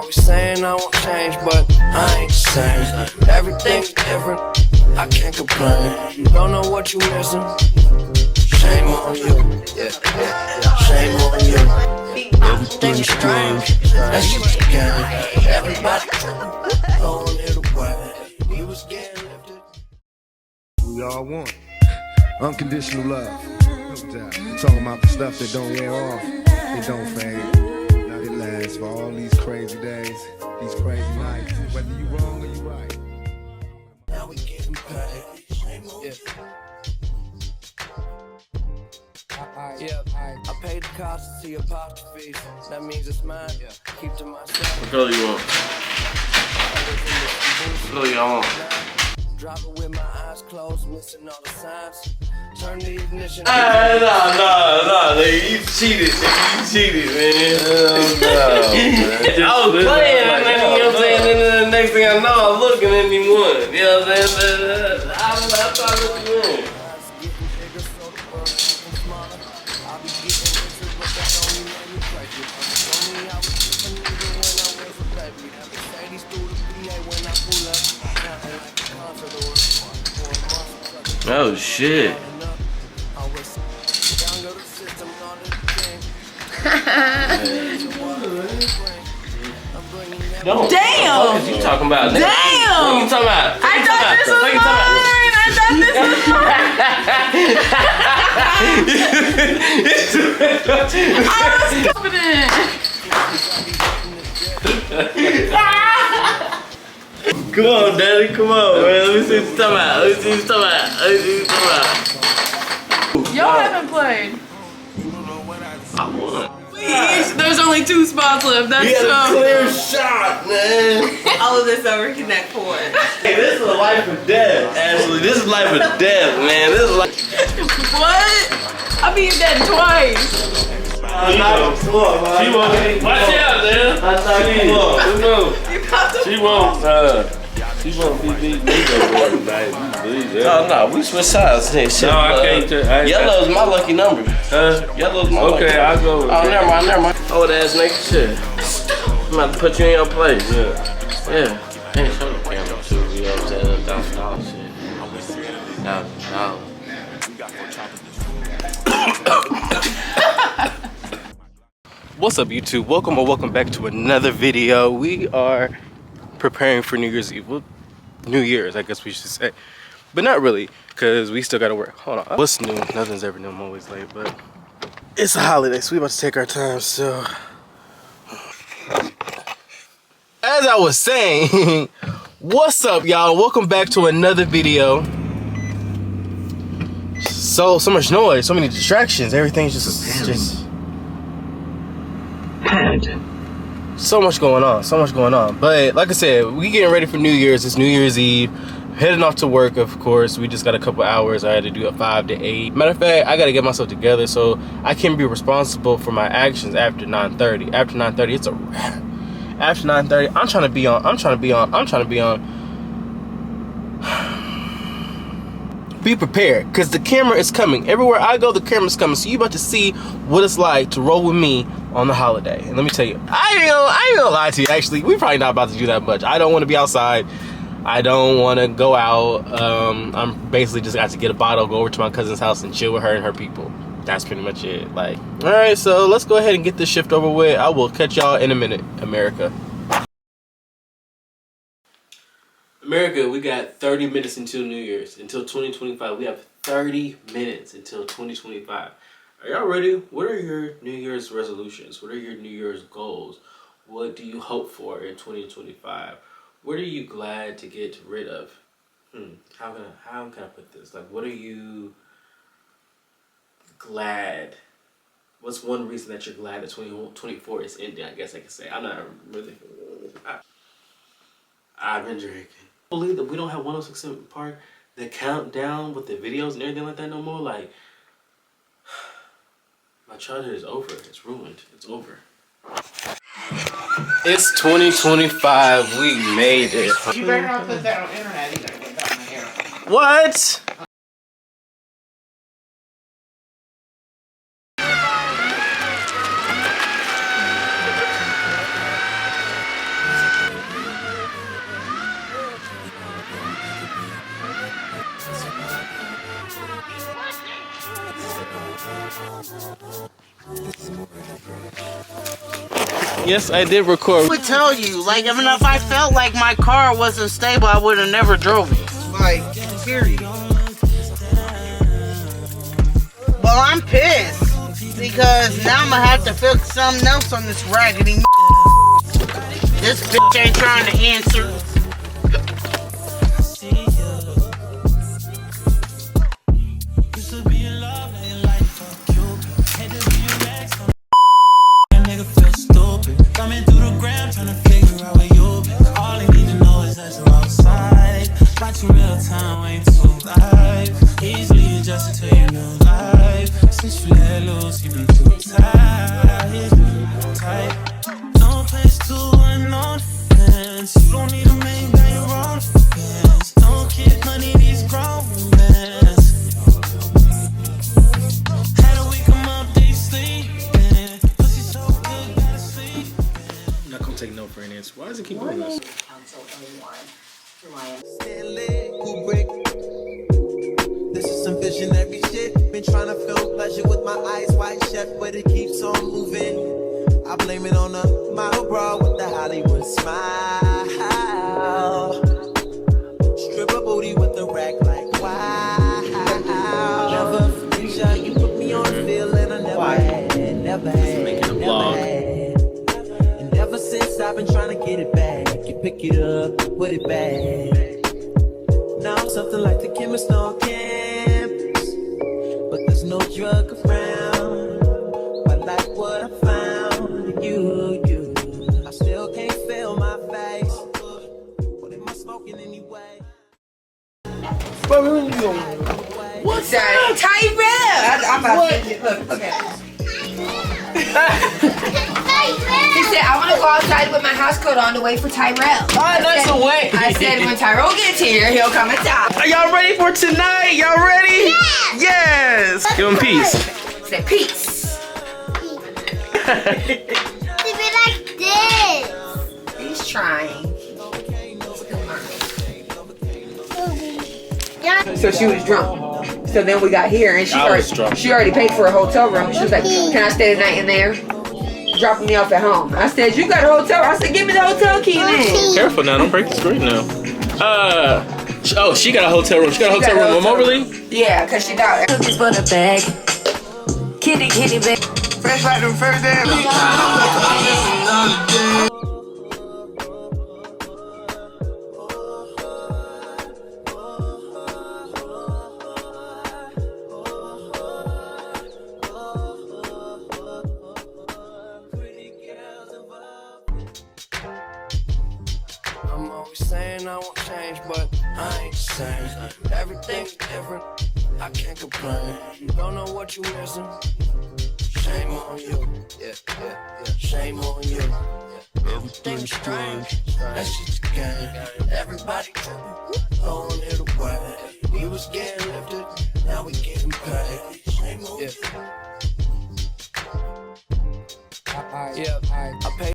always saying I won't change, but I ain't the same. Everything's different, I can't complain. You don't know what you missing. Shame on you, shame on you. Everything's strange, that's just a game. Everybody throwing it away. He was getting lifted. We all want unconditional love. No doubt. I'm talking about the stuff that don't wear off, it don't fade. Now it lasts for all these crazy days, these crazy nights. Whether you wrong or you right. Now we getting paid. I paid the cost to see apostrophes. That means it's mine. Keep to myself. What color you want? What color y'all want? Driving with my eyes closed, missing all the signs. Turn the ignition. Nah, nigga, you cheated, man. I was playing, man, you know what I'm saying? And then the next thing I know, I'm looking and he won. You know what I'm saying? I thought I was win. Oh shit. No. Damn! What you talking about? Damn! What you talking about? I thought this was mine! I thought this was mine! I was confident! Come on, daddy, come on, man. Let me see what you're talking about. Y'all haven't played. I won. Please, there's only 2 spots left. That's You got a so. clear shot, man. All of this over connect for. Hey, this is a life or death, Ashley. This is life or death, man. This is like. What? I beat that twice. She won't. Watch out, man. She won't be beating me no more tonight. No, we switch sides. Shit. No, I can't. Yellow's my lucky number. Yellow's my lucky number. Okay, I'll go with Oh, never mind. Old ass nigga, shit. I'm about to put you in your place. Yeah. Ain't show the camera too, you know what I'm saying? $1,000 shit. $1,000. What's up, YouTube? Welcome back to another video. We are preparing for New Year's Eve. Well, New Year's, I guess we should say. But not really, because we still gotta work. Hold on. What's new? Nothing's ever new. I'm always late, but it's a holiday, so we about to take our time, so. As I was saying, what's up, y'all? Welcome back to another video. So much noise, so many distractions. Everything's just so much going on. But like I said, we getting ready for New Year's. It's New Year's Eve. Heading off to work, of course. We just got a couple hours. I had to do a 5 to 8. Matter of fact, I got to get myself together so I can be responsible for my actions after 9:30. After 9:30, it's a wrap. After 9:30, I'm trying to be on. Be prepared, because the camera is coming. Everywhere I go, the camera's coming. So you about to see what it's like to roll with me on the holiday. And let me tell you, I ain't gonna lie to you, actually. We probably not about to do that much. I don't want to be outside. I don't want to go out. I'm basically just got to get a bottle, go over to my cousin's house and chill with her and her people. That's pretty much it. Like, all right, so let's go ahead and get this shift over with. I will catch y'all in a minute, America. America, we got 30 minutes until New Year's, until 2025. We have 30 minutes until 2025. Are y'all ready? What are your New Year's resolutions? What are your New Year's goals? What do you hope for in 2025? What are you glad to get rid of? How can I put this? Like, what are you glad? What's one reason that you're glad that 2024 is ending? I guess I can say. I'm not really. I've been drinking. I believe that we don't have 106 Park, the countdown with the videos and everything like that no more. Like, my childhood is over. It's ruined. It's over. It's 2025. We made it. You better not put that on the internet either without my hair. What? Yes, I did record. I would tell you, like, if I felt like my car wasn't stable, I would have never drove it. Like, period. Well, I'm pissed because now I'm gonna have to fix something else on this raggedy. This bitch ain't trying to answer. Easily adjusted to your new life. Since you let loose, you've been too tight. No place to unknown fence. You don't need a man, got your own fence. No kid, money, these grown men. How do we come up, they sleeping? Pussy so good, gotta sleep. I'm not gonna take no for an answer. Why does it keep doing this? This is some visionary shit. Been trying to feel pleasure with my eyes wide shut, but it keeps on moving. I blame it on a model bra with the Hollywood smile. Stripper booty with the rack like wow. Never forget you put me on a feeling I never had, never had. And ever since I've been trying to get it back, you pick it up, put it back. Now I'm something like the chemist on campus, but there's no drug around. I like what I found in you. I still can't feel my face. What am I smoking anyway? What's up? Tyrell! I'm about to look, okay. He said, I want to go outside with my house coat on to wait for Tyrell. Oh, that's a way. I said, when Tyrell gets here, he'll come inside. Are y'all ready for tonight? Y'all ready? Yes! Give him peace. Say peace. To be like this. He's trying. So she was drunk. So then we got here and she already paid for a hotel room. She was like, can I stay the night in there? Dropping me off at home. I said, you got a hotel? I said, give me the hotel key then. Careful now, don't break the screen now. Oh, she got a hotel room. She got a hotel room in Moberly? Yeah, because she got cookies for the bag. Kitty bag. Fresh like them first day. I'm always saying I won't change, but I ain't the same. Everything's different, I can't complain. You don't know what you missing. Shame on you, yeah. Shame on you. Everything's strange, that's just a game. Everybody tripping, throwing it away. We was getting lifted, now we getting paid. Shame on you.